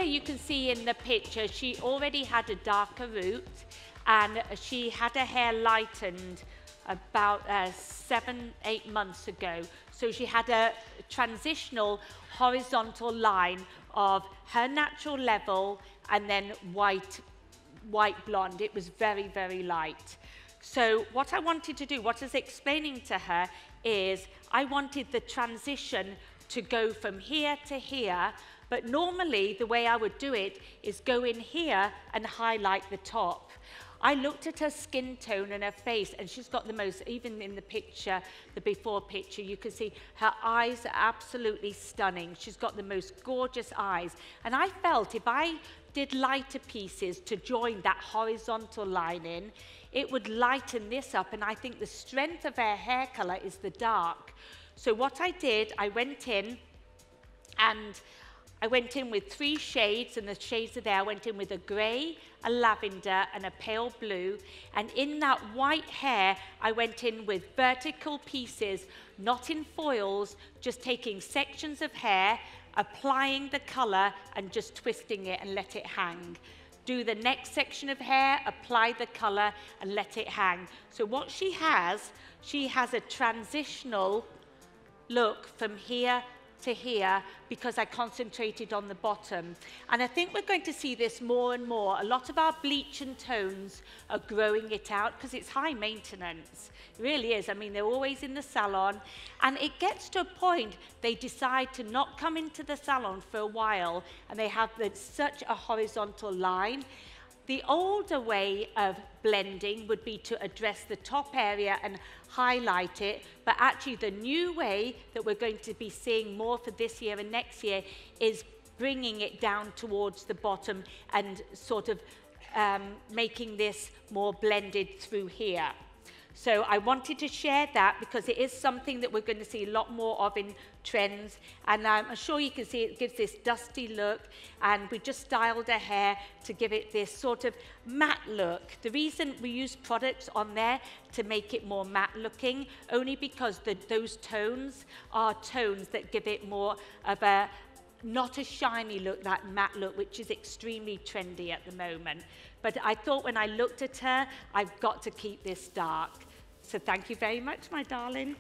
you can see in the picture, she already had a darker root, and she had her hair lightened about 7-8 months ago. So she had a transitional horizontal line of her natural level and then white blonde. It was very, very light. So what I wanted to do, what I was explaining to her, is I wanted the transition to go from here to here, but normally the way I would do it is go in here and highlight the top. I looked at her skin tone and her face, and she's got the most, even in the picture, the before picture, you can see her eyes are absolutely stunning. She's got the most gorgeous eyes. And I felt if I did lighter pieces to join that horizontal line in, it would lighten this up, and I think the strength of her hair color is the dark. So what I did, I went in with 3 shades, and the shades are there. I went in with a grey, a lavender, and a pale blue. And in that white hair, I went in with vertical pieces, not in foils, just taking sections of hair, applying the colour, and just twisting it and let it hang. Do the next section of hair, apply the colour, and let it hang. So what she has a transitional look from here to here because I concentrated on the bottom. And I think we're going to see this more and more. A lot of our bleach and tones are growing it out because it's high maintenance. It really is. I mean, they're always in the salon, and it gets to a point they decide to not come into the salon for a while, and they have such a horizontal line. The older way of blending would be to address the top area and highlight it, but actually the new way that we're going to be seeing more for this year and next year is bringing it down towards the bottom and sort of making this more blended through here. So I wanted to share that because it is something that we're going to see a lot more of in trends. And I'm sure you can see it gives this dusty look. And we just styled her hair to give it this sort of matte look. The reason we use products on there to make it more matte looking, only because those tones are tones that give it more of a, not a shiny look, that matte look, which is extremely trendy at the moment. But I thought when I looked at her, I've got to keep this dark. So thank you very much, my darling.